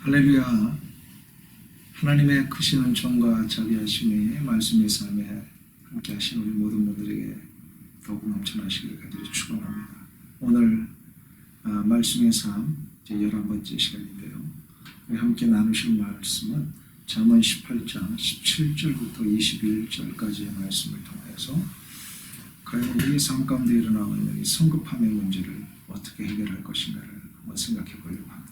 할렐루야. 하나님의 크신 은총과 자비하심이 말씀의 삶에 함께 하신 우리 모든 분들에게 더욱 넘쳐나시기를 간절히 축원합니다. 오늘 말씀의 삶 제 11번째 시간인데요. 우리 함께 나누실 말씀은 잠언 18장 17절부터 21절까지의 말씀을 통해서 과연 우리의 삶 가운데 일어나고 있는 이 성급함의 문제를 어떻게 해결할 것인가를 한번 생각해 보려고 합니다.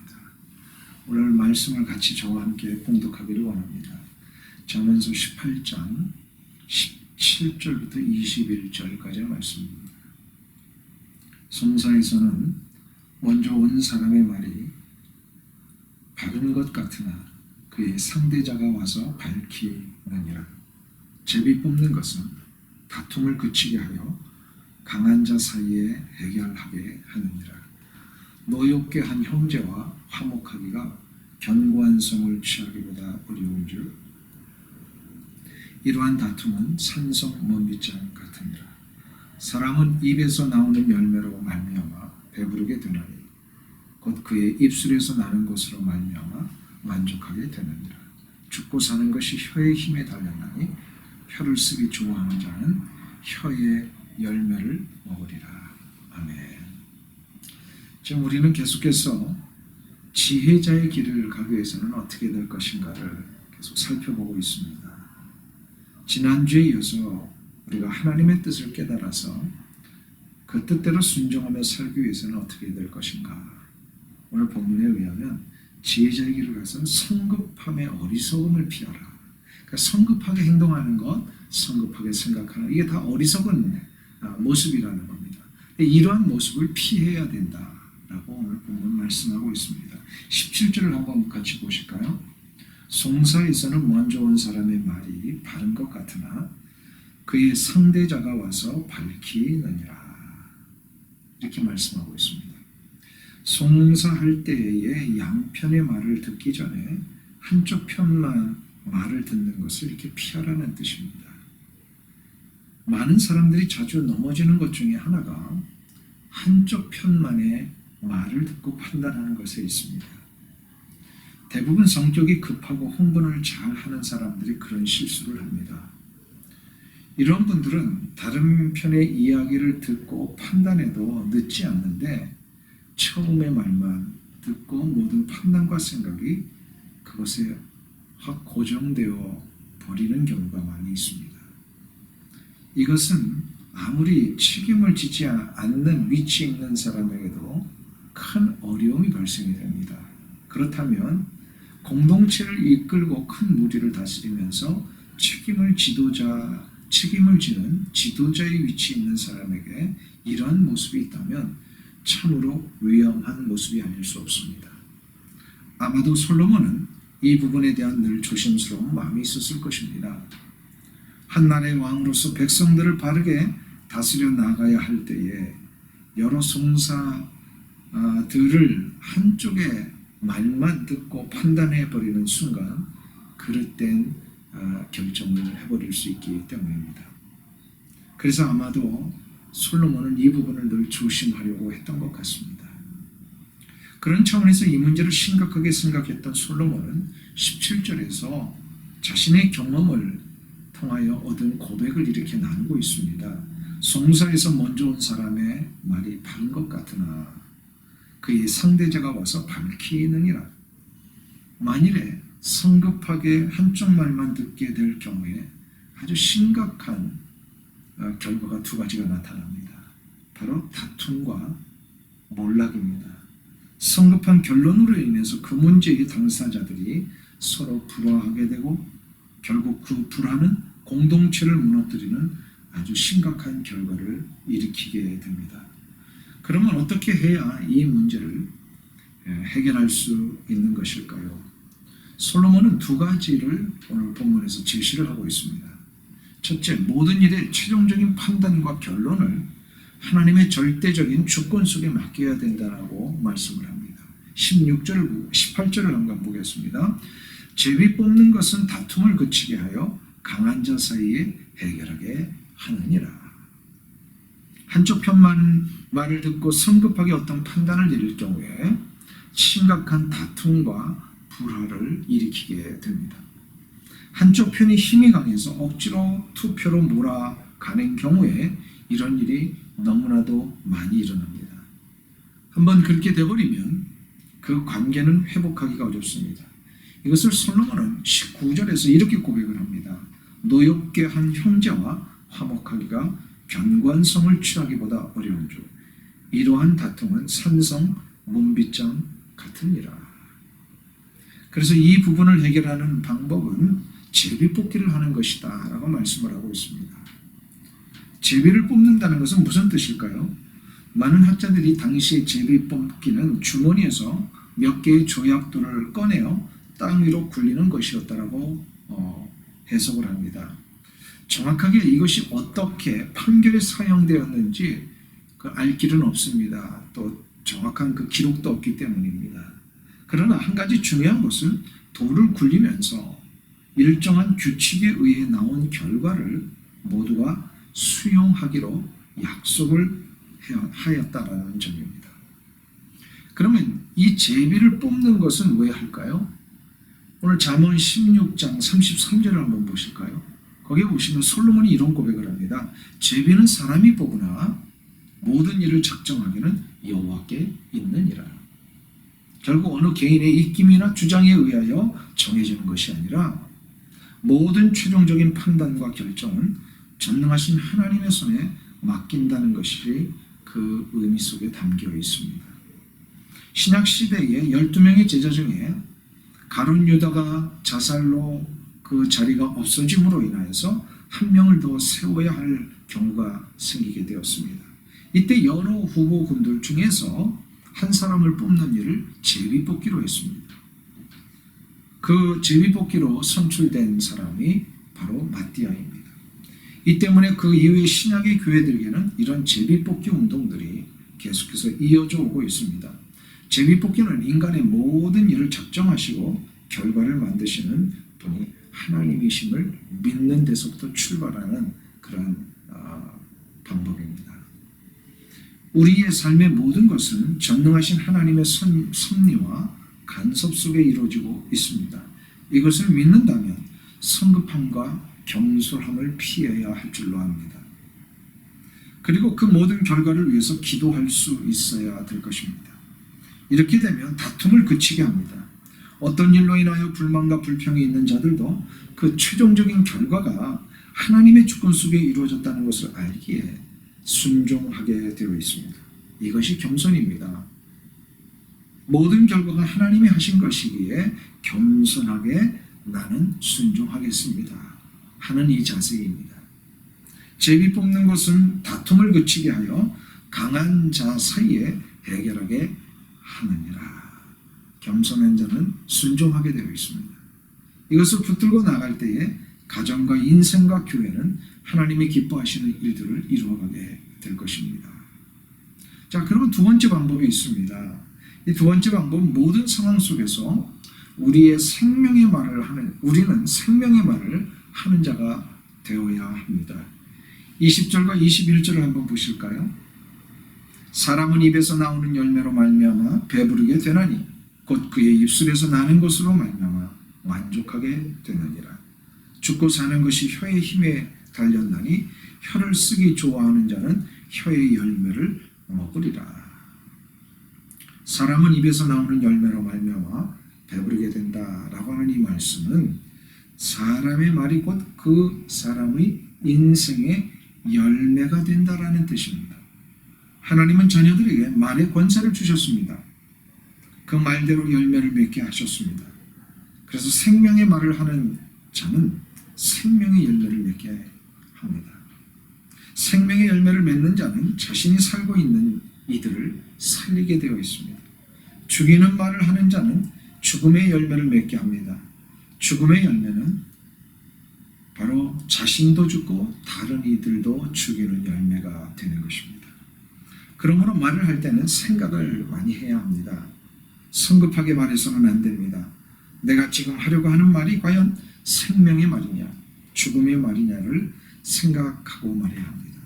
오늘 말씀을 같이 저와 함께 봉독하기를 원합니다. 잠언서 18장 17절부터 21절까지의 말씀입니다. 송사에서는 먼저 온 사람의 말이 바른 것 같으나 그의 상대자가 와서 밝히느니라. 제비 뽑는 것은 다툼을 그치게 하여 강한 자 사이에 해결하게 하느니라. 노엽게 한 형제와 화목하기가 견고한 성을 취하기보다 어려운 줄, 이러한 다툼은 산성 먼빗장 같으니라. 사람은 입에서 나오는 열매로 말미암아 배부르게 되나니 곧 그의 입술에서 나는 것으로 말미암아 만족하게 되느니라. 죽고 사는 것이 혀의 힘에 달렸나니 혀를 쓰기 좋아하는 자는 혀의 열매를 먹으리라. 아멘. 지금 우리는 계속해서 지혜자의 길을 가기 위해서는 어떻게 될 것인가를 계속 살펴보고 있습니다. 지난주에 이어서 우리가 하나님의 뜻을 깨달아서 그 뜻대로 순종하며 살기 위해서는 어떻게 될 것인가. 오늘 본문에 의하면 지혜자의 길을 가서는 성급함의 어리석음을 피하라. 그러니까 성급하게 행동하는 것, 성급하게 생각하는 이게 다 어리석은 모습이라는 겁니다. 이러한 모습을 피해야 된다. 라고 오늘 본문 말씀하고 있습니다. 17절을 한번 같이 보실까요? 송사에서는 먼저 온 사람의 말이 바른 것 같으나 그의 상대자가 와서 밝히느니라. 이렇게 말씀하고 있습니다. 송사할 때에 양편의 말을 듣기 전에 한쪽 편만 말을 듣는 것을 이렇게 피하라는 뜻입니다. 많은 사람들이 자주 넘어지는 것 중에 하나가 한쪽 편만의 말을 듣고 판단하는 것에 있습니다. 대부분 성격이 급하고 흥분을 잘 하는 사람들이 그런 실수를 합니다. 이런 분들은 다른 편의 이야기를 듣고 판단해도 늦지 않는데 처음의 말만 듣고 모든 판단과 생각이 그것에 확 고정되어 버리는 경우가 많이 있습니다. 이것은 아무리 책임을 지지 않는 위치에 있는 사람에게도 큰 어려움이 발생이 됩니다. 그렇다면 공동체를 이끌고 큰 무리를 다스리면서 책임을 지는 지도자의 위치에 있는 사람에게 이러한 모습이 있다면 참으로 위험한 모습이 아닐 수 없습니다. 아마도 솔로몬은 이 부분에 대한 늘 조심스러운 마음이 있었을 것입니다. 한 나라의 왕으로서 백성들을 바르게 다스려 나가야 할 때에 여러 송사들을 한쪽의 말만 듣고 판단해 버리는 순간 그릇된 결정을 해버릴 수 있기 때문입니다. 그래서 아마도 솔로몬은 이 부분을 늘 조심하려고 했던 것 같습니다. 그런 차원에서 이 문제를 심각하게 생각했던 솔로몬은 17절에서 자신의 경험을 통하여 얻은 고백을 이렇게 나누고 있습니다. 송사에서 먼저 온 사람의 말이 바른 것 같으나 그의 상대자가 와서 밝히느니라. 만일에 성급하게 한쪽 말만 듣게 될 경우에 아주 심각한 결과가 두 가지가 나타납니다. 바로 다툼과 몰락입니다. 성급한 결론으로 인해서 그 문제의 당사자들이 서로 불화하게 되고 결국 그 불화는 공동체를 무너뜨리는 아주 심각한 결과를 일으키게 됩니다. 그러면 어떻게 해야 이 문제를 해결할 수 있는 것일까요? 솔로몬은 두 가지를 오늘 본문에서 제시를 하고 있습니다. 첫째, 모든 일의 최종적인 판단과 결론을 하나님의 절대적인 주권 속에 맡겨야 된다고 말씀을 합니다. 18절을 한번 보겠습니다. 제비 뽑는 것은 다툼을 그치게 하여 강한 자 사이에 해결하게 하느니라. 한쪽 편만 말을 듣고 성급하게 어떤 판단을 내릴 경우에 심각한 다툼과 불화를 일으키게 됩니다. 한쪽 편이 힘이 강해서 억지로 투표로 몰아가는 경우에 이런 일이 너무나도 많이 일어납니다. 한번 그렇게 되어버리면 그 관계는 회복하기가 어렵습니다. 이것을 솔로몬은 19절에서 이렇게 고백을 합니다. 노엽게 한 형제와 화목하기가 견관성을 취하기보다 어려운 줄 이러한 다툼은 산성 문빗장 같으니라. 그래서 이 부분을 해결하는 방법은 제비뽑기를 하는 것이다 라고 말씀을 하고 있습니다. 제비를 뽑는다는 것은 무슨 뜻일까요? 많은 학자들이 당시의 제비뽑기는 주머니에서 몇 개의 조약돌을 꺼내어 땅 위로 굴리는 것이었다라고 해석을 합니다. 정확하게 이것이 어떻게 판결에 사용되었는지 알 길은 없습니다. 또 정확한 그 기록도 없기 때문입니다. 그러나 한 가지 중요한 것은 돌을 굴리면서 일정한 규칙에 의해 나온 결과를 모두가 수용하기로 약속을 하였다라는 점입니다. 그러면 이 제비를 뽑는 것은 왜 할까요? 오늘 잠언 16장 33절을 한번 보실까요? 거기에 보시면 솔로몬이 이런 고백을 합니다. 제비는 사람이 뽑으나 모든 일을 작정하기는 여호와께 있느니라. 결국 어느 개인의 입김이나 주장에 의하여 정해지는 것이 아니라 모든 최종적인 판단과 결정은 전능하신 하나님의 손에 맡긴다는 것이 그 의미 속에 담겨 있습니다. 신약 시대의 12명의 제자 중에 가룟 유다가 자살로 그 자리가 없어짐으로 인하여서 한 명을 더 세워야 할 경우가 생기게 되었습니다. 이때 여러 후보군들 중에서 한 사람을 뽑는 일을 제비뽑기로 했습니다. 그 제비뽑기로 선출된 사람이 바로 마띠아입니다. 이 때문에 그 이후의 신약의 교회들에게는 이런 제비뽑기 운동들이 계속해서 이어져 오고 있습니다. 제비뽑기는 인간의 모든 일을 작정하시고 결과를 만드시는 분이 하나님이심을 믿는 데서부터 출발하는 그런 방법입니다. 우리의 삶의 모든 것은 전능하신 하나님의 섭리와 간섭 속에 이루어지고 있습니다. 이것을 믿는다면 성급함과 경솔함을 피해야 할 줄로 압니다. 그리고 그 모든 결과를 위해서 기도할 수 있어야 될 것입니다. 이렇게 되면 다툼을 그치게 합니다. 어떤 일로 인하여 불만과 불평이 있는 자들도 그 최종적인 결과가 하나님의 주권 속에 이루어졌다는 것을 알기에 순종하게 되어 있습니다. 이것이 겸손입니다. 모든 결과가 하나님이 하신 것이기에 겸손하게 나는 순종하겠습니다 하는 이 자세입니다. 제비 뽑는 것은 다툼을 그치게 하여 강한 자 사이에 해결하게 하느니라. 겸손한 자는 순종하게 되어 있습니다. 이것을 붙들고 나갈 때에 가정과 인생과 교회는 하나님이 기뻐하시는 일들을 이루어가게 될 것입니다. 자, 그러면 두 번째 방법이 있습니다. 이 두 번째 방법은 모든 상황 속에서 우리는 생명의 말을 하는 자가 되어야 합니다. 20절과 21절을 한번 보실까요? 사람은 입에서 나오는 열매로 말미암아 배부르게 되나니 곧 그의 입술에서 나는 것으로 말미암아 만족하게 되느니라. 죽고 사는 것이 혀의 힘에 달렸나니 혀를 쓰기 좋아하는 자는 혀의 열매를 먹으리라. 사람은 입에서 나오는 열매로 말미암아 배부르게 된다라고 하는 이 말씀은 사람의 말이 곧 그 사람의 인생의 열매가 된다라는 뜻입니다. 하나님은 자녀들에게 말의 권세를 주셨습니다. 그 말대로 열매를 맺게 하셨습니다. 그래서 생명의 말을 하는 자는 생명의 열매를 맺게 합니다. 생명의 열매를 맺는 자는 자신이 살고 있는 이들을 살리게 되어 있습니다. 죽이는 말을 하는 자는 죽음의 열매를 맺게 합니다. 죽음의 열매는 바로 자신도 죽고 다른 이들도 죽이는 열매가 되는 것입니다. 그러므로 말을 할 때는 생각을 많이 해야 합니다. 성급하게 말해서는 안 됩니다. 내가 지금 하려고 하는 말이 과연 생명의 말이냐 죽음의 말이냐를 생각하고 말해야 합니다.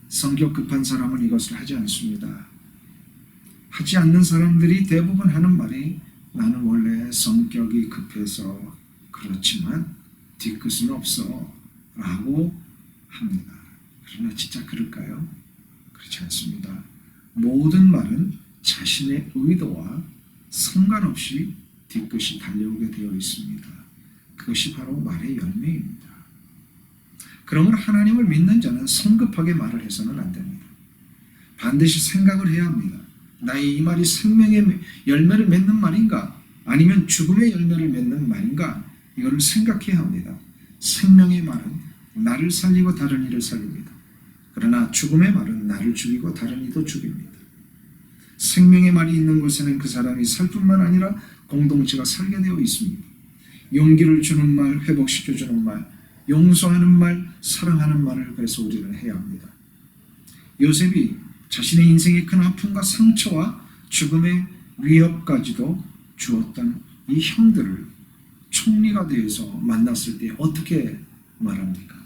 성격 급한 사람은 이것을 하지 않습니다. 하지 않는 사람들이 대부분 하는 말이 나는 원래 성격이 급해서 그렇지만 뒤끝은 없어 라고 합니다. 그러나 진짜 그럴까요? 그렇지 않습니다. 모든 말은 자신의 의도와 상관없이 뒤끝이 달려오게 되어 있습니다. 그것이 바로 말의 열매입니다. 그러므로 하나님을 믿는 자는 성급하게 말을 해서는 안 됩니다. 반드시 생각을 해야 합니다. 나의 이 말이 생명의 열매를 맺는 말인가? 아니면 죽음의 열매를 맺는 말인가? 이거를 생각해야 합니다. 생명의 말은 나를 살리고 다른 이를 살립니다. 그러나 죽음의 말은 나를 죽이고 다른 이도 죽입니다. 생명의 말이 있는 곳에는 그 사람이 살 뿐만 아니라 공동체가 살게 되어 있습니다. 용기를 주는 말, 회복시켜주는 말, 용서하는 말, 사랑하는 말을 그래서 우리는 해야 합니다. 요셉이 자신의 인생의 큰 아픔과 상처와 죽음의 위협까지도 주었던 이 형들을 총리가 되어서 만났을 때 어떻게 말합니까?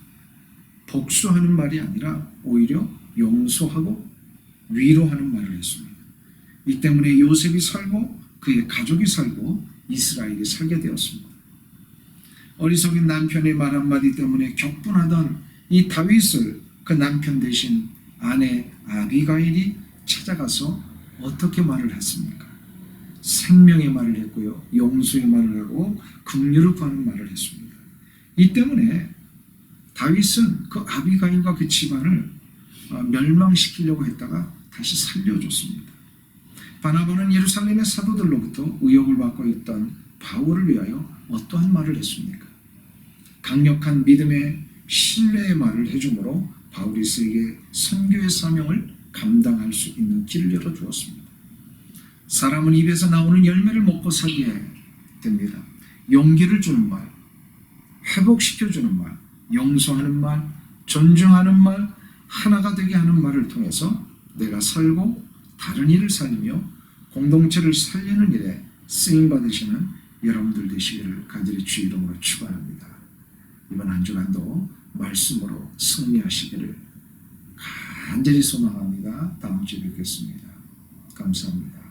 복수하는 말이 아니라 오히려 용서하고 위로하는 말을 했습니다. 이 때문에 요셉이 살고 그의 가족이 살고 이스라엘이 살게 되었습니다. 어리석은 남편의 말 한마디 때문에 격분하던 이 다윗을 그 남편 대신 아내 아비가일이 찾아가서 어떻게 말을 했습니까? 생명의 말을 했고요. 용서의 말을 하고 긍휼을 구하는 말을 했습니다. 이 때문에 다윗은 그 아비가일과 그 집안을 멸망시키려고 했다가 다시 살려줬습니다. 바나바는 예루살렘의 사도들로부터 의혹을 받고 있던 바울을 위하여 어떠한 말을 했습니까? 강력한 믿음의 신뢰의 말을 해주므로 바울이 세계 선교의 사명을 감당할 수 있는 길을 열어주었습니다. 사람은 입에서 나오는 열매를 먹고 살게 됩니다. 용기를 주는 말, 회복시켜주는 말, 용서하는 말, 존중하는 말, 하나가 되게 하는 말을 통해서 내가 살고 다른 이를 살리며 공동체를 살리는 일에 쓰임받으시는 여러분들 되시기를 간절히 주의 이름으로 축원합니다. 이번 한 주간도 말씀으로 승리하시기를 간절히 소망합니다. 다음 주에 뵙겠습니다. 감사합니다.